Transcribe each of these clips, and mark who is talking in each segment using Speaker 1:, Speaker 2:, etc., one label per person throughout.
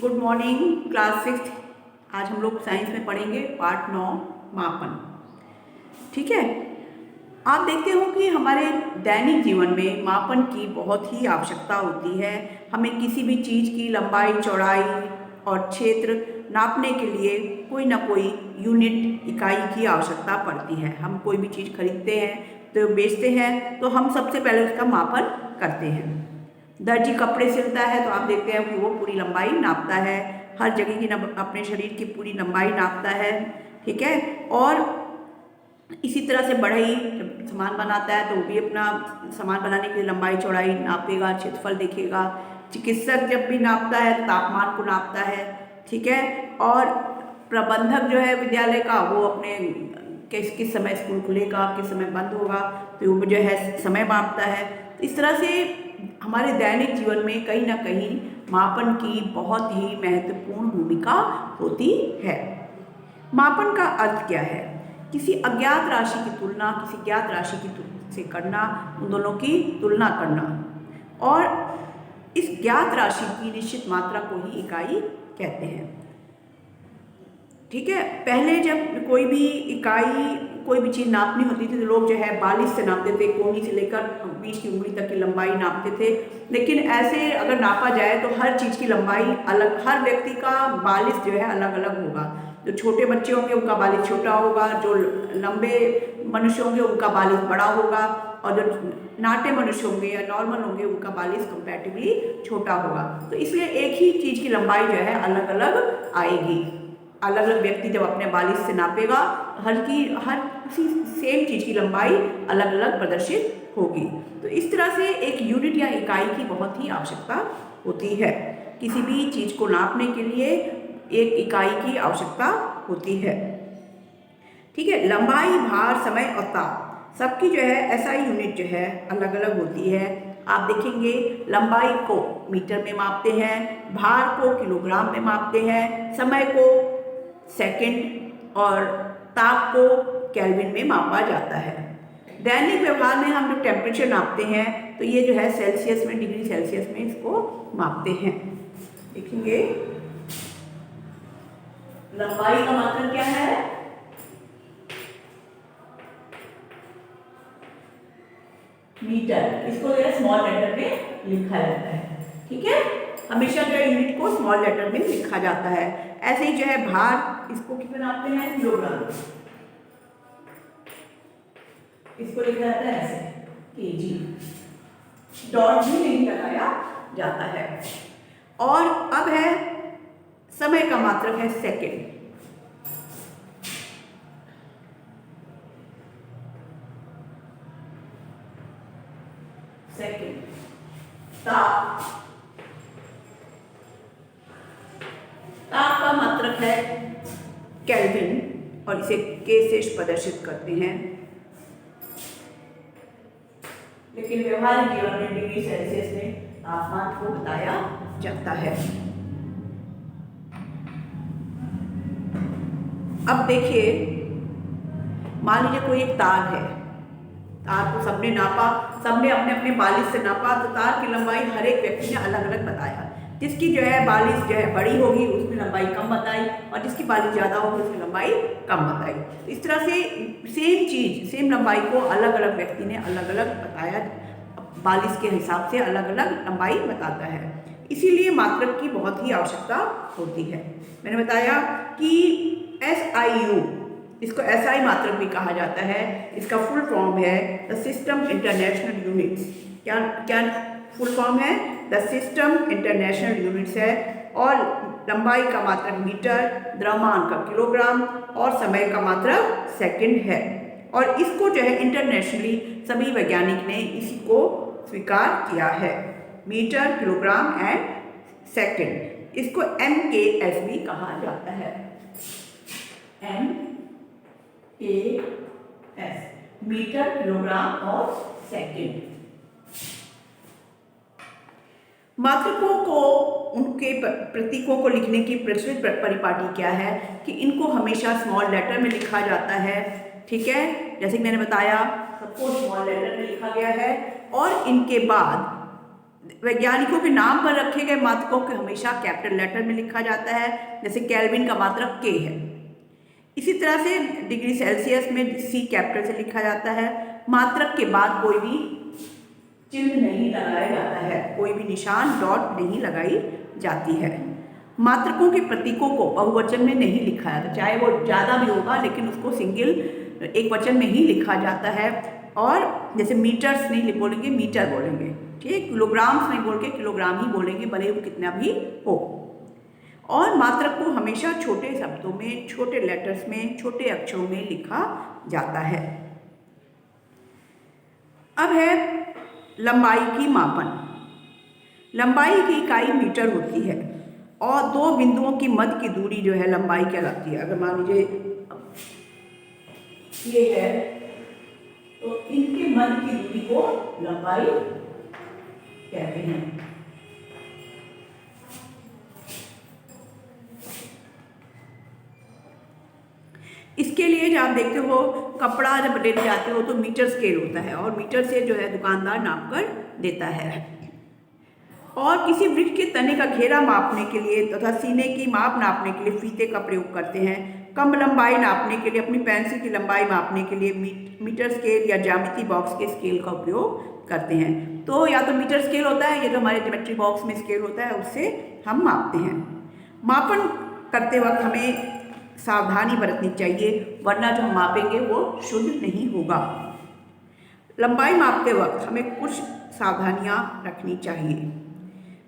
Speaker 1: Good morning class 6। आज हम लोग साइंस में पढ़ेंगे पार्ट 9 मापन। ठीक है, आप देखते हो कि हमारे दैनिक जीवन में मापन की बहुत ही आवश्यकता होती है। हमें किसी भी चीज़ की लंबाई, चौड़ाई और क्षेत्र नापने के लिए कोई ना कोई यूनिट, इकाई की आवश्यकता पड़ती है। हम कोई भी चीज़ खरीदते हैं तो बेचते हैं तो हम सबसे पहले उसका मापन करते हैं। दर्जी कपड़े सिलता है तो आप देखते हैं कि वो पूरी लंबाई नापता है, हर जगह की अपने शरीर की पूरी लंबाई नापता है। ठीक है, और इसी तरह से बढ़ई जब सामान बनाता है तो वो भी अपना सामान बनाने के लिए लंबाई चौड़ाई नापेगा, क्षेत्रफल देखेगा। चिकित्सक जब भी नापता है तो तापमान को नापता है। ठीक है, और प्रबंधक जो है विद्यालय का, वो अपने किस समय स्कूल खुलेगा, किस समय बंद होगा, तो वो जो है समय मापता है। तो इस तरह से हमारे दैनिक जीवन में कहीं ना कहीं मापन की बहुत ही महत्वपूर्ण भूमिका होती है। मापन का अर्थ क्या है? किसी अज्ञात राशि की तुलना किसी ज्ञात राशि की से करना, उन दोनों की तुलना करना, और इस ज्ञात राशि की निश्चित मात्रा को ही इकाई कहते हैं। ठीक है, पहले जब कोई भी इकाई, कोई भी चीज़ नापनी होती थी तो लोग जो है बालिश से नापते थे, कोहनी से लेकर बीच की उंगली तक की लंबाई नापते थे। लेकिन ऐसे अगर नापा जाए तो हर चीज़ की लंबाई अलग, हर व्यक्ति का बालिश जो है अलग अलग होगा। जो छोटे बच्चे होंगे उनका बालिश छोटा होगा, जो लंबे मनुष्य होंगे उनका बालिश बड़ा होगा, और जो नाटे मनुष्य होंगे या नॉर्मल होंगे उनका बालिश कंपैरेटिवली छोटा होगा। तो इसलिए एक ही चीज़ की लंबाई जो है अलग अलग आएगी। अलग अलग व्यक्ति जब अपने बालिश से नापेगा, हर सेम चीज़ की लंबाई अलग अलग प्रदर्शित होगी। तो इस तरह से एक यूनिट या इकाई की बहुत ही आवश्यकता होती है। किसी भी चीज़ को नापने के लिए एक इकाई की आवश्यकता होती है। ठीक है, लंबाई, भार, समय और ताप, सबकी जो है एसआई यूनिट जो है अलग अलग होती है। आप देखेंगे लंबाई को मीटर में मापते हैं, भार को किलोग्राम में मापते हैं, समय को सेकंड और ताप को केल्विन में मापा जाता है। दैनिक व्यवहार में हम जब टेम्परेचर नापते हैं तो ये जो है सेल्सियस में, डिग्री सेल्सियस में इसको मापते हैं। देखेंगे लंबाई का मात्रक क्या है? मीटर। इसको जो है स्मॉल लेटर में लिखा जाता है। ठीक है, हमेशा जो है यूनिट को स्मॉल लेटर में लिखा जाता है। ऐसे ही जो है भार, इसको कितना नापते हैं? किलोग्राम। इसको लिखा जाता है ऐसे केजी, डॉट भी नहीं लगाया जाता है। और अब है समय का मात्रक है सेकंड। सेकंड। ताप, ताप का मात्रक है केल्विन, और इसे के से प्रदर्शित करते हैं। लेकिन व्यवहारिक जीवन में डिग्री सेल्सियस में तापमान को बताया जाता है। अब देखिए, मान लीजिए कोई एक तार है, तार को सबने नापा, सबने अपने अपने बालिश से नापा, तो तार की लंबाई हर एक व्यक्ति ने अलग अलग बताया। जिसकी जो है बालिश जो है बड़ी होगी उसकी लंबाई कम बताई, और जिसकी बालिश ज़्यादा होगी उसकी लंबाई कम बताई। तो इस तरह से सेम चीज़, सेम लंबाई को अलग अलग व्यक्ति ने अलग अलग बताया, बालिश के हिसाब से अलग अलग लंबाई बताता है। इसीलिए मात्रक की बहुत ही आवश्यकता होती है। मैंने बताया कि SIU, इसको SI मात्रक भी कहा जाता है। इसका फुल फॉर्म है द सिस्टम इंटरनेशनल यूनिट्स। क्या क्या फुल फॉर्म है? द सिस्टम इंटरनेशनल यूनिट्स है। और लंबाई का मात्रक मीटर, द्रव्यमान का किलोग्राम, और समय का मात्रक सेकंड है। और इसको जो है इंटरनेशनली सभी वैज्ञानिक ने इसी को स्वीकार किया है, मीटर, किलोग्राम एंड सेकंड। इसको MKS भी कहा जाता है, MKS, मीटर, किलोग्राम और सेकंड। मात्रकों को, उनके प्रतीकों को लिखने की प्रचलित परिपाटी क्या है कि इनको हमेशा स्मॉल लेटर में लिखा जाता है। ठीक है, जैसे कि मैंने बताया सबको स्मॉल लेटर में लिखा गया है। और इनके बाद वैज्ञानिकों के नाम पर रखे गए मात्रकों को हमेशा कैपिटल लेटर में लिखा जाता है, जैसे केल्विन का मात्रक के है। इसी तरह से डिग्री सेल्सियस में सी कैपिटल से लिखा जाता है। मात्रक के बाद कोई भी चिन्ह नहीं लगाया जाता है, कोई भी निशान डॉट नहीं लगाई जाती है। मात्रकों के प्रतीकों को बहुवचन में नहीं लिखा जाता, चाहे वो ज़्यादा भी होगा लेकिन उसको सिंगल एक वचन में ही लिखा जाता है। और जैसे मीटर्स नहीं बोलेंगे, मीटर बोलेंगे, ठीक है। किलोग्राम्स नहीं बोल के किलोग्राम ही बोलेंगे, भले वो कितना भी हो। और मात्रक को हमेशा छोटे शब्दों में, छोटे लेटर्स में, छोटे अक्षरों में लिखा जाता है। अब है लंबाई की मापन। लंबाई की इकाई मीटर होती है और दो बिंदुओं की मध्य की दूरी जो है लंबाई कहलाती है। अगर मान लीजिए ये है तो इनके मध्य की दूरी को लंबाई कहते हैं। इसके लिए जब आप देखते हो कपड़ा जब लेने जाते हो तो मीटर स्केल होता है और मीटर से जो है दुकानदार नाप कर देता है। और किसी वृक्ष के तने का घेरा मापने के लिए तथा सीने की माप नापने के लिए फीते का प्रयोग करते हैं। कम लंबाई नापने के लिए, अपनी पेंसिल की लंबाई मापने के लिए मीटर स्केल या ज्यामिति बॉक्स के स्केल का उपयोग करते हैं। तो या तो मीटर स्केल होता है, या तो हमारे ज्योमेट्री बॉक्स में स्केल होता है, उससे हम मापते हैं। मापन करते वक्त हमें सावधानी बरतनी चाहिए, वरना जो हम मापेंगे वो शुद्ध नहीं होगा। लंबाई मापते वक्त हमें कुछ सावधानियां रखनी चाहिए।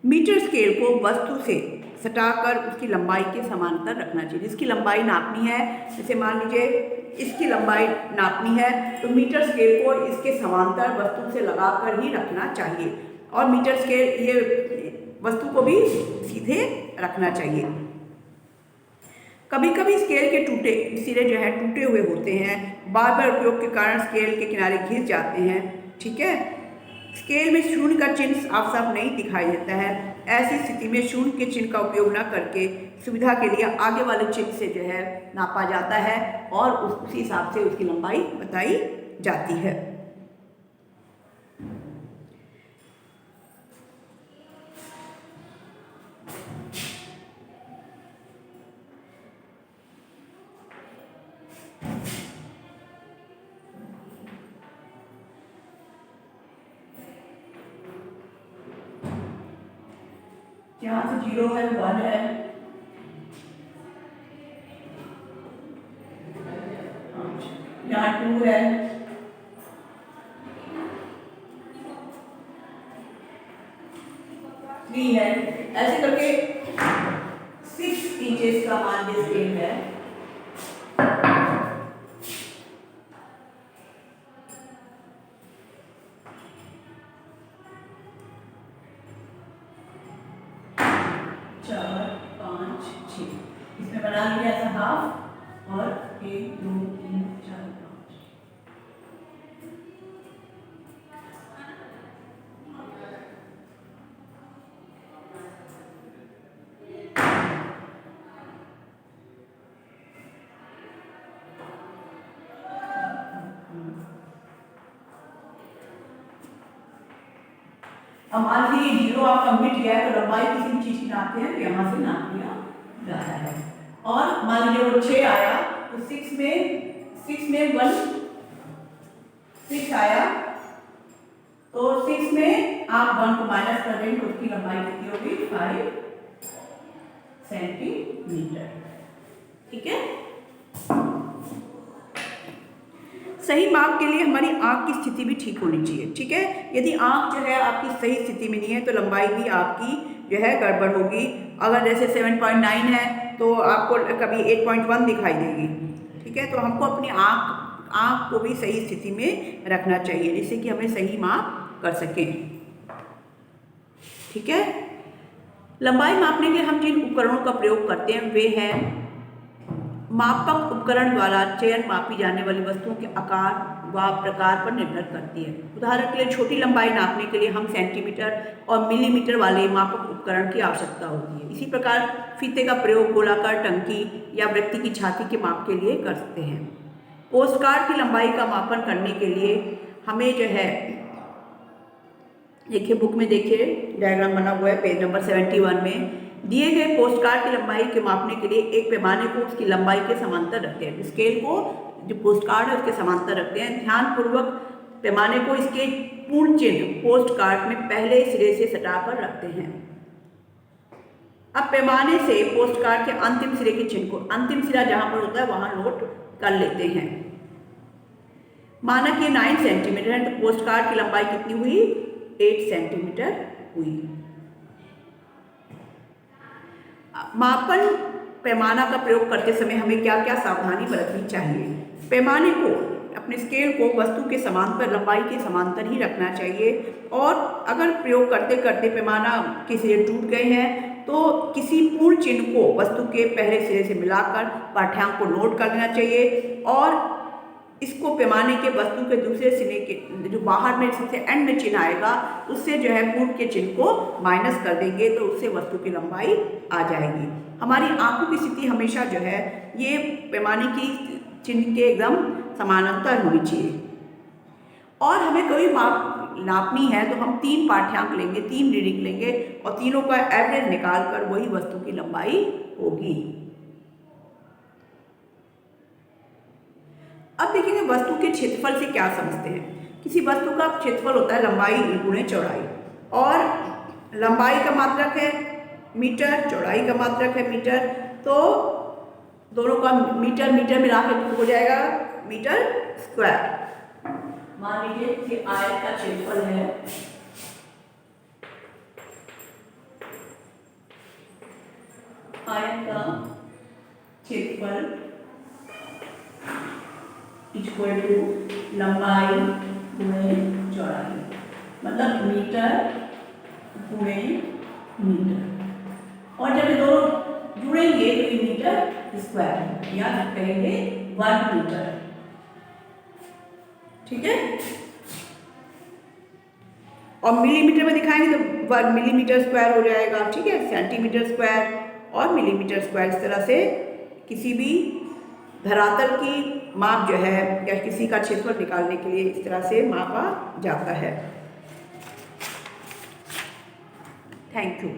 Speaker 1: मीटर स्केल को वस्तु से सटाकर उसकी लंबाई के समांतर रखना चाहिए। जिसकी लंबाई नापनी है, जैसे मान लीजिए इसकी लंबाई नापनी है तो मीटर स्केल को इसके समांतर वस्तु से लगाकर ही रखना चाहिए। और मीटर स्केल ये वस्तु को भी सीधे रखना चाहिए। कभी कभी स्केल के टूटे सिरे जो है टूटे हुए होते हैं, बार बार उपयोग के कारण स्केल के किनारे घिस जाते हैं, ठीक है। स्केल में शून्य का चिन्ह साफ साफ नहीं दिखाई देता है। ऐसी स्थिति में शून्य के चिन्ह का उपयोग न करके सुविधा के लिए आगे वाले चिन्ह से जो है नापा जाता है और उसी हिसाब से उसकी लंबाई बताई जाती है। यहाँ से 0 है, 1 है, यहाँ 2 है, 3 है, ऐसे करके 6 इंचेस का मान स्केल है। इसमें बना लिया ऐसा हाफ और 1 2 3 4 5। अब मान लीजिए 0 आपका मिट गया है तो लंबाई किसी भी चीज की नापते हैं तो यहाँ से नाप लिया जाता है। और मान लीजिए वो 6 आया तो 6 में 1 6 आया तो 6 में आप 1 को माइनस कर देंगे तो उसकी लंबाई कितनी होगी 5 सेंटीमीटर, ठीक है। सही माप के लिए हमारी आँख की स्थिति भी ठीक होनी चाहिए, ठीक है। यदि आँख जो है आपकी सही स्थिति में नहीं है तो लंबाई भी आपकी जो है गड़बड़ होगी। अगर जैसे 7.9 है तो आपको कभी 8.1 दिखाई देगी, ठीक है। तो हमको अपनी आँख को भी सही स्थिति में रखना चाहिए जिससे कि हमें सही माप कर सकें, ठीक है। लंबाई मापने के लिए हम जिन उपकरणों का प्रयोग करते हैं वे हैं मापक उपकरण द्वारा चयन मापी जाने वाली वस्तुओं के आकार व प्रकार पर निर्भर करती है। उदाहरण के लिए छोटी लंबाई नापने के लिए हम सेंटीमीटर और मिलीमीटर वाले मापक उपकरण की आवश्यकता होती है। इसी प्रकार फीते का प्रयोग गोलाकार टंकी या व्यक्ति की छाती के माप के लिए कर सकते हैं। पोस्टकार्ड की लंबाई का मापन करने के लिए हमें जो है देखिए बुक में देखिए डायग्राम बना हुआ है पेज नंबर 71 में। दिए गए पोस्ट कार्ड की लंबाई के मापने के लिए एक पैमाने को उसकी लंबाई के समांतर रखते हैं। स्केल को जो पोस्ट कार्ड है उसके समांतर रखते हैं। ध्यानपूर्वक पैमाने को इसके पूर्ण चिन्ह पोस्ट कार्ड में पहले सिरे से सटाकर रखते हैं। अब पैमाने से पोस्ट कार्ड के अंतिम सिरे के चिन्ह को, अंतिम सिरा जहां पर होता है वहां नोट कर लेते हैं। माना कि 9 सेंटीमीटर है तो पोस्ट कार्ड की लंबाई कितनी हुई? 8 सेंटीमीटर हुई। मापन पैमाना का प्रयोग करते समय हमें क्या क्या सावधानी बरतनी चाहिए? पैमाने को, अपने स्केल को वस्तु के समांतर, लंबाई के समांतर ही रखना चाहिए। और अगर प्रयोग करते करते पैमाना के सिरे टूट गए हैं तो किसी पूर्ण चिन्ह को वस्तु के पहले सिरे से मिलाकर पाठ्यांक को नोट कर लेना चाहिए। और इसको पैमाने के वस्तु के दूसरे सिरे के जो बाहर में सबसे एंड में चिन्ह आएगा उससे जो है पूर्ण के चिन्ह को माइनस कर देंगे तो उससे वस्तु की लंबाई आ जाएगी। हमारी आंखों की स्थिति हमेशा जो है ये पैमाने की चिन्ह के एकदम समानांतर होनी चाहिए। और हमें कोई माप नापनी है तो हम 3 पाठ्यांक लेंगे, 3 रीडिंग लेंगे और तीनों का एवरेज निकाल कर वही वस्तु की लंबाई होगी। अब देखेंगे वस्तु के क्षेत्रफल से क्या समझते हैं। किसी वस्तु का क्षेत्रफल होता है लंबाई गुणे चौड़ाई, और लंबाई का मात्रक है मीटर, चौड़ाई का मात्रक है मीटर, तो दोनों का मीटर मीटर मिला के हो जाएगा मीटर स्क्वायर। मान लीजिए कि आयत का क्षेत्रफल है आयत का क्षेत्रफल इक्वल टू लंबाई गुणे चौड़ाई, मतलब मीटर गुणे मीटर। और जब ये दोनों जुड़ेंगे तो ये मीटर स्क्वायर या कहेंगे 1 मीटर। ठीक है। और मिलीमीटर में दिखाएंगे तो 1 मिलीमीटर स्क्वायर हो जाएगा। ठीक है, सेंटीमीटर स्क्वायर और मिलीमीटर स्क्वायर, इस तरह से किसी भी धरातल की माप जो है या किसी का क्षेत्रफल निकालने के लिए इस तरह से मापा जाता है। Thank you.